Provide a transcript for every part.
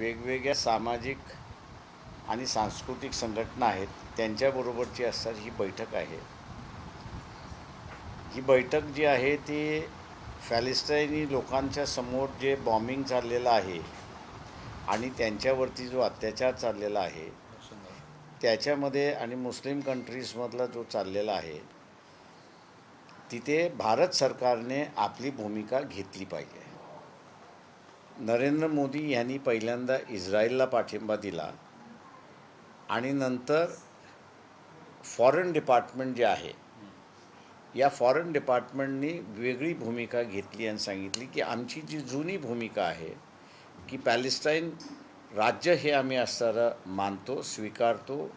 वेगवेगळ्या सामाजिक आणि सांस्कृतिक संघटना आहेत त्यांच्याबरोबरची असणारी ही बैठक आहे. ही बैठक जी आहे ती पॅलेस्टाईनी लोकांच्या समोर जे बॉम्बिंग चाललेलं आहे आणि त्यांच्यावरती जो अत्याचार चाललेला आहे त्याच्यामध्ये आणि मुस्लिम कंट्रीजमधला जो चाललेला आहे तिथे भारत सरकारने आपली भूमिका घेतली पाहिजे. नरेंद्र मोदी यांनी पहिल्यांदा इस्रायलला पाठिंबा दिला आणि नंतर फॉरेन डिपार्टमेंट जे आहे या फॉरेन डिपार्टमेंटनी वेगळी भूमिका घेतली आणि सांगितली की आमची जी जुनी भूमिका आहे की पॅलेस्टाईन राज्य हे आम्ही असणारं मानतो, स्वीकारतो,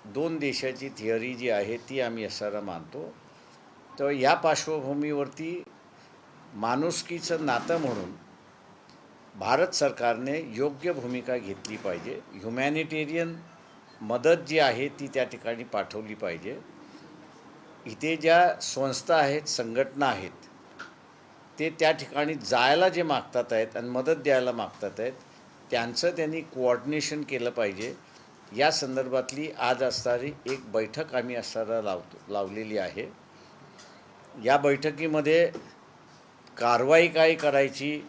दोन देशाची थिअरी जी आहे ती आम्ही असणारं मानतो. तर या पार्श्वभूमीवरती माणुसकीचं नातं म्हणून भारत सरकारने योग्य भूमिका घेतली पाहिजे. ह्युमॅनिटेरियन मदत जी आहे ती त्या ठिकाणी पाठवली पाहिजे. इथे ज्या संस्था आहेत, संघटना आहेत, ते त्या ठिकाणी जायला जे मागतात आहेत आणि मदत द्यायला मागतात आहेत त्यांचं त्यांनी कोऑर्डिनेशन केलं पाहिजे. या संदर्भातली आज असणारी एक बैठक आम्ही असणारा लावलेली आहे. या बैठकीमध्ये कारवाई काय करायची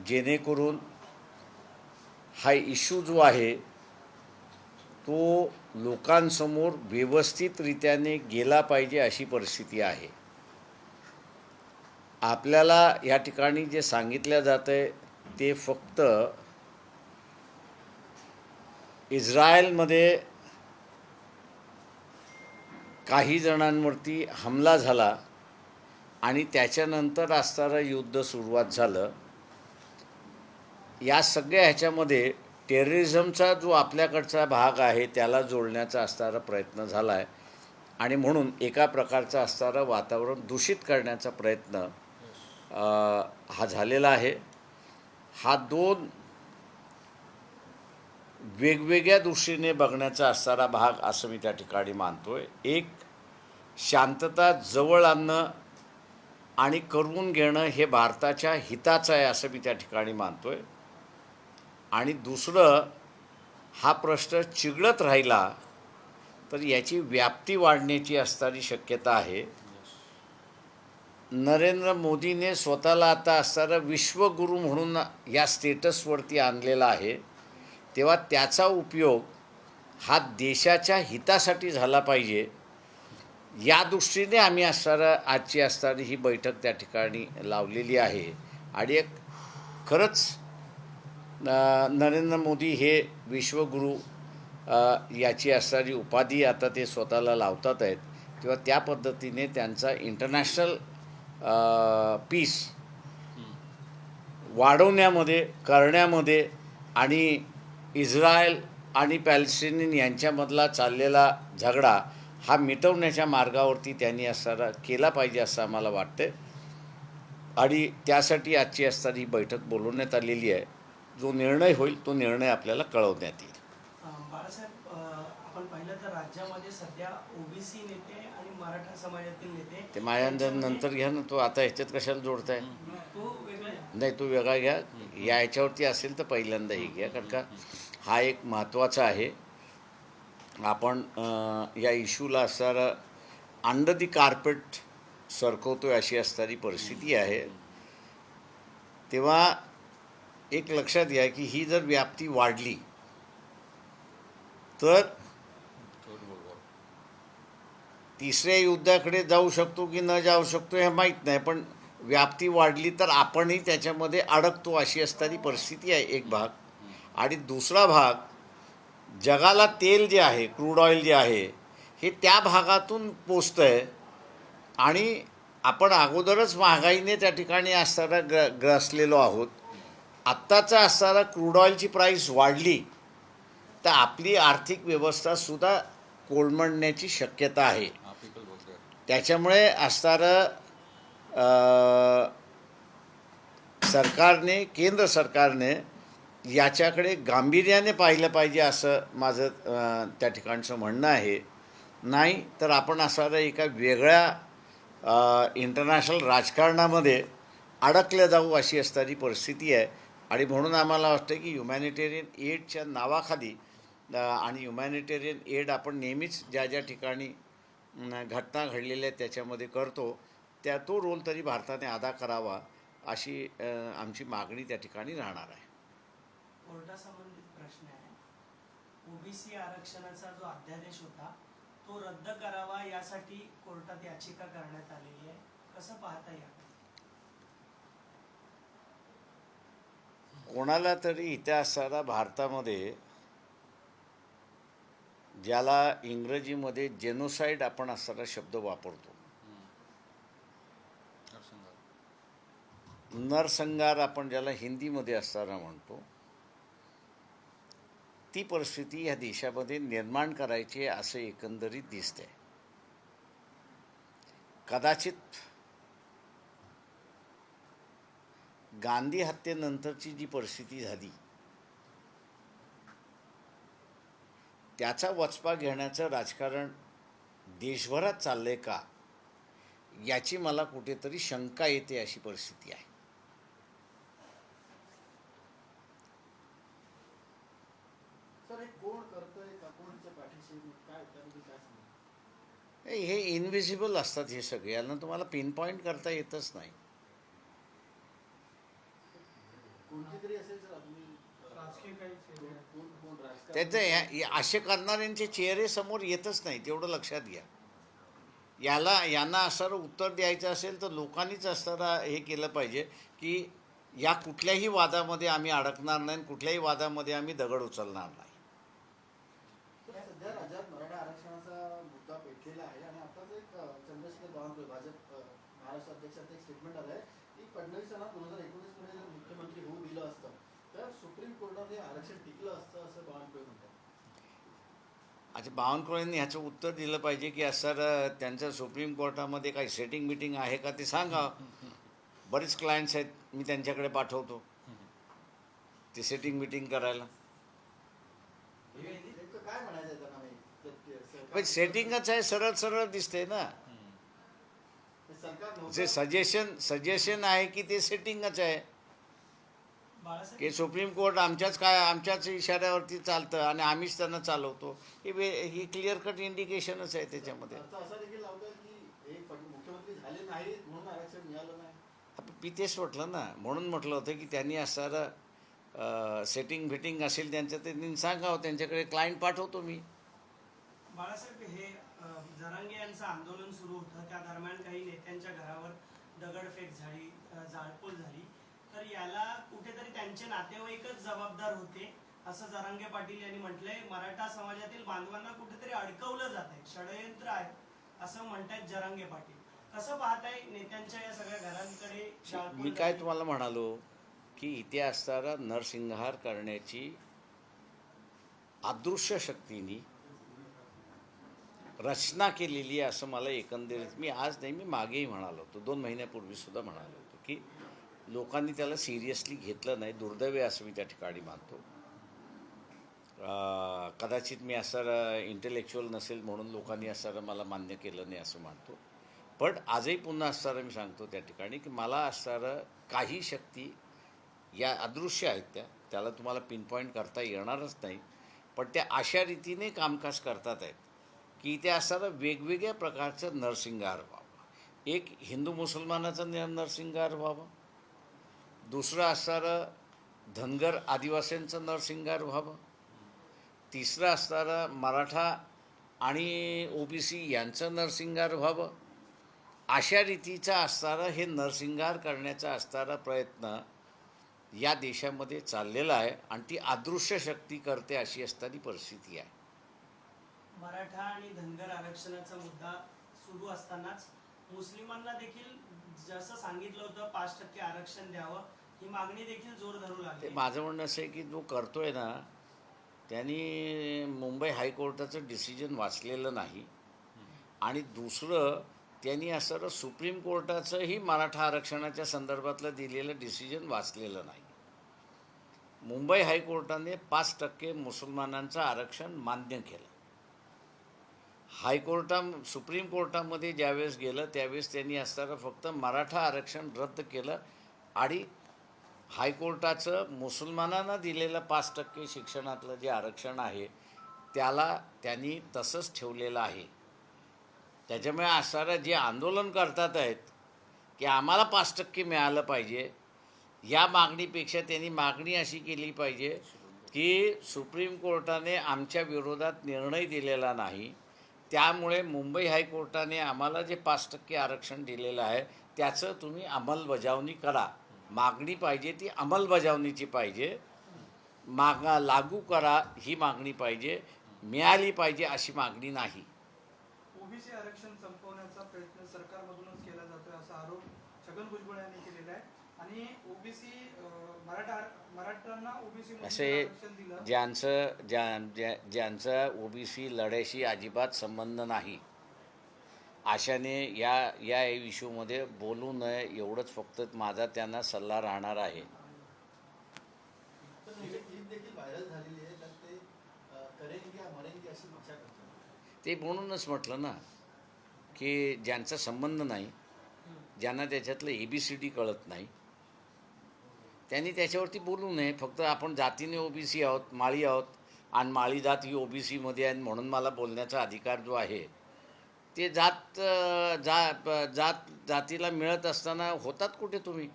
जेणेकरून हा इश्यू जो आहे तो लोकांसमोर व्यवस्थितरित्याने गेला पाहिजे अशी परिस्थिती आहे. आपल्याला या ठिकाणी जे सांगितलं जातं आहे ते फक्त इस्रायलमध्ये काही जणांवरती हमला झाला आणि त्याच्यानंतर असणारं युद्ध सुरुवात झालं. या सगळ्या ह्याच्यामध्ये टेररिझमचा जो आपल्याकडचा भाग आहे त्याला जोडण्याचा असणारा प्रयत्न झाला आहे आणि म्हणून एका प्रकारचा असणारं वातावरण दूषित करण्याचा प्रयत्न हा झालेला आहे. हा दोन वेगवेगळ्या दृष्टीने बघण्याचा असणारा भाग असं मी त्या ठिकाणी मानतो आहे. एक, शांतता जवळ आणणं आणि करून घेणं हे भारताच्या हिताचं आहे असं मी त्या ठिकाणी मानतो आहे. आणि दुसरं, हा प्रश्न चिघळत राहिला तर याची व्याप्ती वाढण्याची असणारी शक्यता आहे. नरेंद्र मोदीने स्वतःला आता असणारा विश्वगुरू म्हणून या स्टेटसवरती आणलेला आहे, तेव्हा त्याचा उपयोग हा देशाच्या हितासाठी झाला पाहिजे. या दृष्टीने आम्ही आजची असणारी ही बैठक त्या ठिकाणी लावलेली आहे. आणि एक खरंच नरेंद्र मोदी हे विश्वगुरू याची असणारी उपाधी आता ते स्वतःला लावतात आहेत, तेव्हा त्या पद्धतीने त्यांचा इंटरनॅशनल पीस वाढवण्यामध्ये, करण्यामध्ये आणि इस्रायल आणि पॅलेस्टाईन यांच्यामधला चाललेला झगडा हा मिटवण्याच्या मार्गावरती त्यांनी असणारा केला पाहिजे असं आम्हाला वाटतं. आणि त्यासाठी आजची असणारी ही बैठक बोलवण्यात आलेली आहे. जो निर्णय होईल तो निर्णय आपल्याला कळवण्यात येईल. बाळासाहेब, आपण पाहिलं तर राज्यामध्ये सध्या ओबीसी नेते आणि मराठा समाजातील नेते, ते माझ्या नंतर घ्या ना, तो आता ह्याच्यात कशाला जोडताय? तो वेगळा नाही, तो वेगळा घ्या. या ह्याच्यावरती असेल तर पहिल्यांदाही घ्या, कारण का हा एक महत्त्वाचा आहे. आपण या इश्यूला असणारा अंडर दी कार्पेट सरकवतोय अशी असणारी परिस्थिती आहे. तेव्हा एक लक्षात घ्या की ही जर व्याप्ती वाढली तर तिसऱ्या युद्धाकडे जाऊ शकतो की न जाऊ शकतो हे माहीत नाही, पण व्याप्ती वाढली तर आपणही त्याच्यामध्ये अडकतो अशी असणारी परिस्थिती आहे एक भाग. आणि दुसरा भाग, जगाला तेल जे आहे, क्रूड ऑइल जे आहे, हे त्या भागातून पोचतं आहे आणि आपण अगोदरच महागाईने त्या ठिकाणी असताना ग्रासलेलो आहोत. आत्ताचा असणारा क्रूड ऑइलची प्राईस वाढली तर आपली आर्थिक व्यवस्थासुद्धा कोलमडण्याची शक्यता आहे. त्याच्यामुळे असणारं सरकारने, केंद्र सरकारने याच्याकडे गांभीर्याने पाहिलं पाहिजे असं माझं त्या ठिकाणचं म्हणणं आहे. नाही तर आपण असणाऱ्या एका वेगळ्या इंटरनॅशनल राजकारणामध्ये अडकल्या जाऊ अशी असणारी परिस्थिती आहे. आणि म्हणून आम्हाला वाटतं की ह्युमॅनिटेरियन एडच्या नावाखाली आणि ह्युमॅनिटेरियन एड आपण नेहमीच ज्या ज्या ठिकाणी घटना घडलेल्या आहेत त्याच्यामध्ये करतो, तो रोल तरी भारताने अदा करावा अशी आमची मागणी त्या ठिकाणी राहणार आहे. कोर्टासंबंधित प्रश्न आहे. ओबीसी आरक्षणाचा जो अध्यादेश होता तो रद्द करावा यासाठी कोर्टात याचिका करण्यात आलेली आहे. कसं पाहता याकडे? कोणाला तरी इथे असताना भारतामध्ये ज्याला इंग्रजीमध्ये जेनोसाईड आपण असताना शब्द वापरतो, नरसंहार आपण ज्याला हिंदीमध्ये असताना म्हणतो, ती परिस्थिती ह्या देशामध्ये निर्माण करायची असं एकंदरीत दिसतंय. कदाचित गांधी हत्येनंतरची जी परिस्थिती झाली त्याचा वचपा घेण्याचं राजकारण देशभरात चाललंय का याची मला कुठेतरी शंका येते, अशी परिस्थिती आहे. सर हे कोण करतोय का कोणच्या पाठीशी काय त्याबद्दल काय सांगू? हे इनव्हिजिबल असतात हे सगळे, यांना तुम्हाला पिन पॉईंट करता येतच नाही. कोणती तरी असेल सर तुम्ही राजकीय काही कोण कोण राजकारण त्याचं असे करणाऱ्यांचे चेहरे समोर येतच नाही, तेवढं लक्षात घ्या. यांना असणारं उत्तर द्यायचं असेल तर लोकांनीच असणारा हे केलं पाहिजे की या कुठल्याही वादामध्ये आम्ही अडकणार नाही, कुठल्याही वादामध्ये आम्ही दगड उचलणार नाही. तर सध्या राज्यात मराठा आरक्षणाचा मुद्दा पेटलेला आहे आणि आताच एक चंद्रशेखर बावनकुळे भाजप महाराष्ट्र अध्यक्षाचं एक स्टेटमेंट आलं आहे की फडणवीसांना 2019 मध्ये जर मुख्यमंत्री होऊ दिलं असतं तर सुप्रीम कोर्टात हे आरक्षण टिकलं असतं असं बावनकुळे म्हणतात. अच्छा, बावनकुळेंनी ह्याचं उत्तर दिलं पाहिजे की सर त्यांचं सुप्रीम कोर्टामध्ये काही सेटिंग मिटिंग आहे का ते सांगा. बरेच क्लायंट्स आहेत, मी त्यांच्याकडे पाठवतो ते सेटिंग मिटिंग करायला. नेमकं काय म्हणायचं आहे त्यांना? पण सेटिंगच आहे, सरळ सरळ दिसते ना. सरकार जे सजेशन आहे की ते सेटिंगच आहे बाळासाहेब की सुप्रीम कोर्ट आमच्याच इशाऱ्यावरती चालतं आणि आम्हीच त्यांना चालवतो. ही क्लिअर कट इंडिकेशनच आहे त्याच्यामध्ये. अर्थ असा देखील लावतात की हे मुख्यमंत्री झाले नाहीत म्हणून आरक्षण मिळालं नाही. मी तेच म्हटलं ना, म्हणून म्हटलं होतं की त्यांनी असणारं सेटिंग फिटिंग असेल त्यांचं ते त्यांनी सांगावं, त्यांच्याकडे क्लायंट पाठवतो मी. बाळासाहेब हे जरांगे यांचं आंदोलन सुरू होतं त्या दरम्यान काही नेत्यांच्या घरावर दगडफेक झाली, जाळपोळ झाली, तर याला कुठेतरी त्यांचे नातेवाईकच जबाबदार होते असं जरांगे पाटील यांनी म्हटलंय. मराठा समाजातील बांधवांना कुठेतरी अडकवलं जात आहे, षडयंत्र आहे असं म्हणतायत जरांगे पाटील. कसं पाहताय नेत्यांच्या या सगळ्या घरांकडे जाळपोळ मी काय झाली? तुम्हाला म्हणालो की इथे असणारा नरसंहार करण्याची अदृश्य शक्तीने रचना केलेली आहे असं मला एकंदरीत, मी आज नाही मी मागेही म्हणालो होतो, 2 महिन्यापूर्वीसुद्धा म्हणालो होतो की लोकांनी त्याला सिरियसली घेतलं नाही. दुर्दैव असं मी त्या ठिकाणी मानतो. कदाचित मी असं इंटेलेक्च्युअल नसेल म्हणून लोकांनी असं मला मान्य केलं नाही असं मानतो. पण आजही पुन्हा असणारं मी सांगतो त्या ठिकाणी की मला असणारं काही शक्ती या अदृश्य आहेत, त्याला तुम्हाला पिन पॉईंट करता येणारच नाही, पण त्या अशा रीतीने कामकाज करतात आहेत की इथे असणारं वेगवेगळ्या प्रकारचं नरसंहार व्हावं. एक हिंदू मुसलमानाचं नरसंहार व्हावं, दुसरं असणारं धनगर आदिवासींचं नरसंहार व्हावं, तिसरं असणारं मराठा आणि ओबीसी यांचं नरसंहार व्हावं. अशा रीतीचा असणारं हे नरसंहार करण्याचा असणारा प्रयत्न या देशामध्ये चाललेला आहे आणि ती अदृश्य शक्ती करते अशी असणारी परिस्थिती आहे. मराठा आणि धनगर आरक्षणाचा मुद्दा सुरू असतानाच मुस्लिमांना देखील जसं सांगितलं होतं 5% आरक्षण द्यावं, ही मागणी देखील जोर धरू ते लागली. माझं म्हणणं असं आहे की जो करतोय ना त्यांनी मुंबई हायकोर्टाचं डिसिजन वाचलेलं नाही आणि दुसरं त्यांनी असं सुप्रीम कोर्टाचंही मराठा आरक्षणाच्या संदर्भातलं दिलेलं डिसिजन वाचलेलं नाही. मुंबई हायकोर्टाने 5% मुसलमानांचं आरक्षण मान्य केलं. सुप्रीम कोर्टामध्ये ज्यावेळेस गेलं त्यावेळेस त्यांनी असताना फक्त मराठा आरक्षण रद्द केलं आणि हायकोर्टाचं मुसलमानांना दिलेलं 5% शिक्षणातलं जे आरक्षण आहे त्याला त्यांनी तसंच ठेवलेलं आहे. त्याच्यामुळे असणारं जे आंदोलन करतात आहेत की आम्हाला 5% मिळालं पाहिजे, या मागणीपेक्षा त्यांनी मागणी अशी केली पाहिजे की सुप्रीम कोर्टाने आमच्या विरोधात निर्णय दिलेला नाही, त्यामुळे मुंबई हायकोर्टाने आम्हाला जे 5% आरक्षण दिलेलं आहे त्याचं तुम्ही अंमलबजावणी करा. मागणी पाहिजे ती अंमलबजावणीची पाहिजे, लागू करा ही मागणी पाहिजे, मिळाली पाहिजे अशी मागणी नाही. ओबीसी आरक्षण संपवण्याचा प्रयत्न सरकारमधूनच केला जातोय असा आरोप छगन भुजबळ यांनी केलेला आहे. आणि ओबीसी मराठ्यांना ओबीसी असे आरक्षण दिलं. ज्यांचा ओबीसी लढ्याशी अजिबात संबंध नाही अशाने या इश्यूमध्ये बोलू नये एवढंच फक्त माझा त्यांना सल्ला राहणार आहे. तर म्हणजे क्लिप देखील व्हायरल झालेली आहे, तर ते करेंगे या मरेंगे अशी भाषा करतात. ते म्हणूनच म्हटलं ना की ज्यांचा संबंध नाही, ज्यांना त्याच्यातलं ABCD कळत नाही, त्यांनी त्याच्यावरती बोलू नये. फक्त आपण जातीने ओबीसी आहोत, माळी आहोत आणि माळी जात ही ओबीसीमध्ये आहे म्हणून मला बोलण्याचा अधिकार जो आहे ते जातीला मिळत असताना होतात कुठे तुम्ही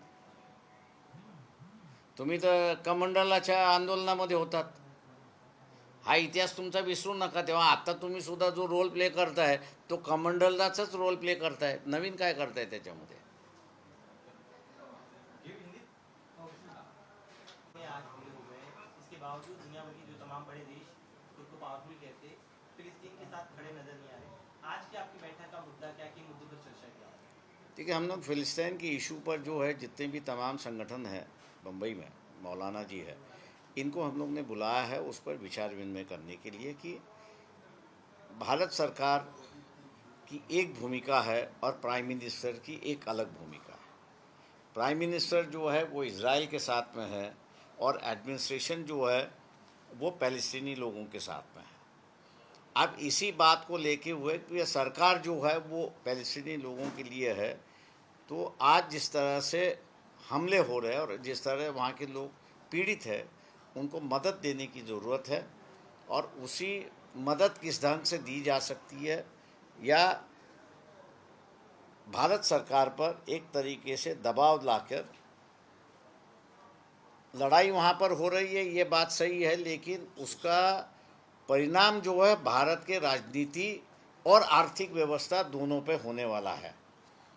तर कमंडलाच्या आंदोलनामध्ये होतात. हा इतिहास तुमचा विसरू नका. तेव्हा आता तुम्ही सुद्धा जो रोल प्ले करताय तो कमंडलाचाच रोल प्ले करताय, नवीन काय करताय त्याच्यामध्ये. आज पूरे हो गए, इसके बावजूद दुनिया भर की जो तमाम बड़े देश खुद को पावरफुल कहते फिलिस्तीन के साथ खड़े नजर नहीं आ रहे. आज की आपकी बैठक का मुद्दा क्या, कि मुद्दों पर चर्चा किया? ठीक है, हम लोग फिलिस्तीन के इशू पर जो है जितने भी तमाम संगठन हैं बम्बई में, मौलाना जी है, इनको हम लोग ने बुलाया है उस पर विचार विनिमय करने के लिए कि भारत सरकार की एक भूमिका है और प्राइम मिनिस्टर की एक अलग भूमिका है. प्राइम मिनिस्टर जो है वो इज़राइल के साथ में है और एडमिनिस्ट्रेशन जो है वो पैलेस्टीनी लोगों के साथ में है. अब इसी बात को लेके हुए कि सरकार जो है वो पैलेस्टीनी लोगों के लिए है, तो आज जिस तरह से हमले हो रहे हैं और जिस तरह वहाँ के लोग पीड़ित है उनको मदद देने की ज़रूरत है. और उसी मदद किस ढंग से दी जा सकती है, या भारत सरकार पर एक तरीके से दबाव लाकर लड़ाई वहाँ पर हो रही है, ये बात सही है, लेकिन उसका परिणाम जो है भारत के राजनीति और आर्थिक व्यवस्था दोनों पे होने वाला है.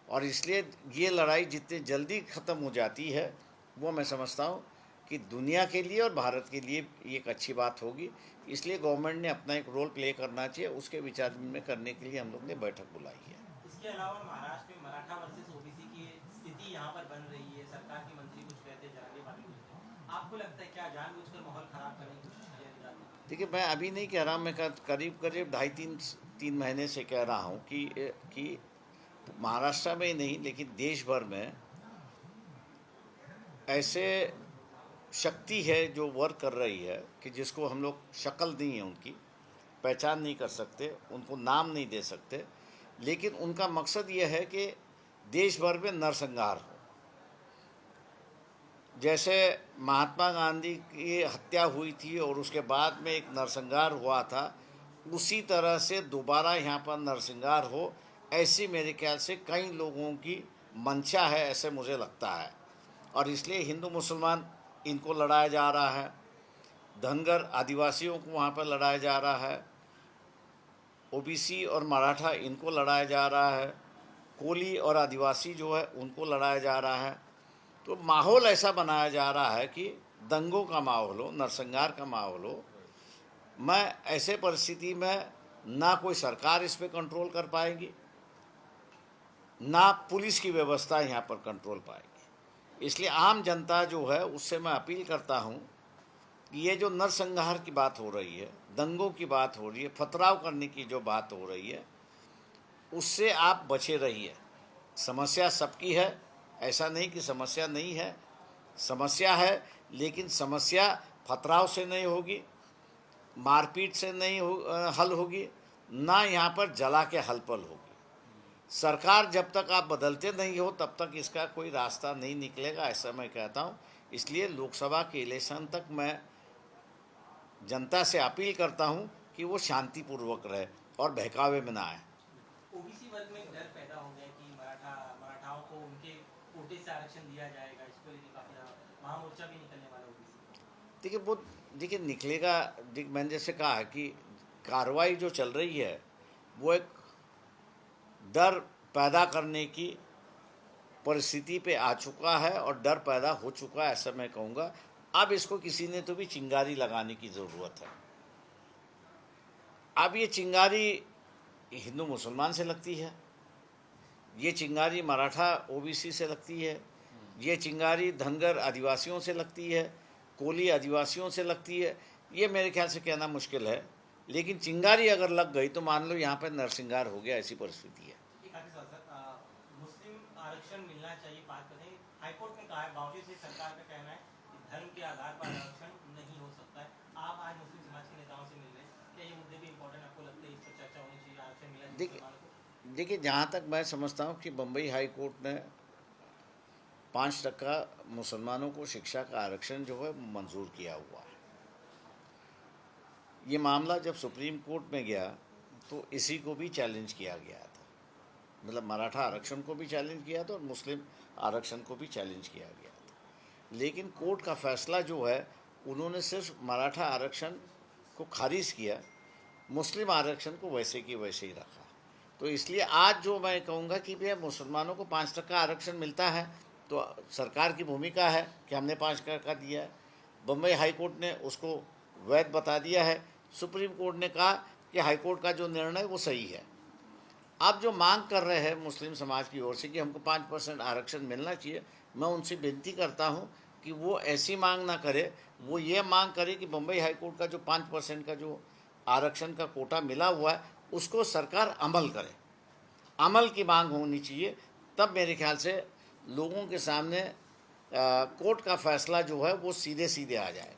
और इसलिए ये लड़ाई जितनी जल्दी ख़त्म हो जाती है वो मैं समझता हूँ कि दुनिया के लिए और भारत के लिए एक अच्छी बात होगी. इसलिए गवर्नमेंट ने अपना एक रोल प्ले करना चाहिए. उसके विचार में करने के लिए हम लोग ने बैठक बुलाई है. इसके अलावा महाराष्ट्र में मराठा वर्सेस ओबीसी की स्थिति यहाँ पर बन रही है. सरकार के मंत्री कुछ कहते हैं, जरांगे पाटिल कुछ कहते हैं. आपको लगता है क्या जानबूझकर माहौल खराब करने की कोशिश की जाती है? देखिए, मैं अभी नहीं कह रहा, मैं करीब 2.5-3 महीने से कह रहा हूँ कि महाराष्ट्र में ही नहीं लेकिन देश भर में ऐसे शक्ति है जो वर्क कर रही है कि जिसको हम लोग शक्ल नहीं है, उनकी पहचान नहीं कर सकते, उनको नाम नहीं दे सकते, लेकिन उनका मकसद ये है कि देश भर में नरसंहार हो. जैसे महात्मा गांधी की हत्या हुई थी और उसके बाद में एक नरसंहार हुआ था, उसी तरह से दोबारा यहाँ पर नरसंहार हो, ऐसी मेरे ख्याल से कई लोगों की मंशा है, ऐसे मुझे लगता है. और इसलिए हिंदू मुसलमान इनको लड़ाया जा रहा है, धनगर आदिवासियों को वहाँ पर लड़ाया जा रहा है, ओबीसी और मराठा इनको लड़ाया जा रहा है, कोली और आदिवासी जो है उनको लड़ाया जा रहा है. तो माहौल ऐसा बनाया जा रहा है कि दंगों का माहौल हो, नरसंहार का माहौल हो. मैं ऐसे परिस्थिति में ना कोई सरकार इस पर कंट्रोल कर पाएगी, ना पुलिस की व्यवस्था यहाँ पर कंट्रोल पाएगी. इसलिए आम जनता जो है उससे मैं अपील करता हूँ कि ये जो नरसंहार की बात हो रही है, दंगों की बात हो रही है, पथराव करने की जो बात हो रही है, उससे आप बचे रहिए. समस्या सबकी है, ऐसा नहीं कि समस्या नहीं है, समस्या है, लेकिन समस्या पथराव से नहीं होगी, मारपीट से नहीं हल होगी, ना यहाँ पर जला के हल पल होगी. सरकार जब तक आप बदलते नहीं हो तब तक इसका कोई रास्ता नहीं निकलेगा, ऐसा मैं कहता हूँ. इसलिए लोकसभा के इलेक्शन तक मैं जनता से अपील करता हूं कि वो शांतिपूर्वक रहे और बहकावे में ना आए। ओबीसी वर्ग में डर पैदा हो गया कि मराठाओं को उनके कोटे से आरक्षण दिया जाएगा, इसको लेकर काफी महामोर्चा भी निकलने वाला ओबीसी। देखिए निकलेगा। मैंने जैसे कहा कि कार्रवाई जो चल रही है वो एक डर पैदा करने की परिस्थिति पे आ चुका है और डर पैदा हो चुका है, ऐसा मैं कहूँगा। अब इसको किसी ने तो भी चिंगारी लगाने की ज़रूरत है। अब ये चिंगारी हिंदू मुसलमान से लगती है, ये चिंगारी मराठा ओबीसी से लगती है, ये चिंगारी धनगर आदिवासियों से लगती है, कोली आदिवासियों से लगती है। ये मेरे ख्याल से कहना मुश्किल है, लेकिन चिंगारी अगर लग गई तो मान लो यहाँ पर नरसिंगार हो गया, ऐसी परिस्थिति है। मुस्लिम आरक्षण मिलना चाहिए, बात करें हाईकोर्ट ने कहा है, बावजूद से सरकार का कहना है कि धर्म के आधार पर आरक्षण नहीं हो सकता है। आप आज मुस्लिम समाज के नेताओं से मिल रहे हैं, क्या ये मुद्दे भी इम्पोर्टेंट आपको लगता है, इस पर चर्चा होनी चाहिए, आरक्षण मिलना चाहिए? देखिए जहाँ तक मैं समझता हूँ कि बम्बई हाई कोर्ट ने 5% मुसलमानों को शिक्षा का आरक्षण जो है मंजूर किया हुआ है। ये मामला जब सुप्रीम कोर्ट में गया तो इसी को भी चैलेंज किया गया था, मतलब मराठा आरक्षण को भी चैलेंज किया था और मुस्लिम आरक्षण को भी चैलेंज किया गया था। लेकिन कोर्ट का फैसला जो है उन्होंने सिर्फ मराठा आरक्षण को खारिज किया, मुस्लिम आरक्षण को वैसे की वैसे ही रखा। तो इसलिए आज जो मैं कहूँगा कि भैया मुसलमानों को 5% आरक्षण मिलता है तो सरकार की भूमिका है कि हमने 5% दिया है। बम्बई हाई कोर्ट ने उसको वैध बता दिया है, सुप्रीम कोर्ट ने कहा कि हाई कोर्ट का जो निर्णय वो सही है। आप जो मांग कर रहे हैं मुस्लिम समाज की ओर से कि हमको 5% आरक्षण मिलना चाहिए, मैं उनसे विनती करता हूं कि वो ऐसी मांग ना करे, वो ये मांग करे कि बम्बई हाई कोर्ट का जो 5% का जो आरक्षण का कोटा मिला हुआ है उसको सरकार अमल करे। अमल की मांग होनी चाहिए, तब मेरे ख्याल से लोगों के सामने कोर्ट का फैसला जो है वो सीधे सीधे आ जाएगा।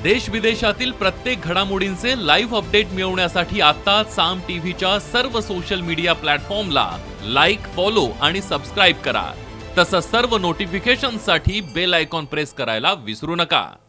देश विदेशातील प्रत्येक घडामोडींचे लाईव्ह अपडेट मिळवण्यासाठी आता साम टीव्हीच्या सर्व सोशल मीडिया प्लॅटफॉर्मला लाईक, फॉलो आणि सबस्क्राईब करा। तसंच सर्व नोटिफिकेशनसाठी बेल आयकॉन प्रेस करायला विसरू नका।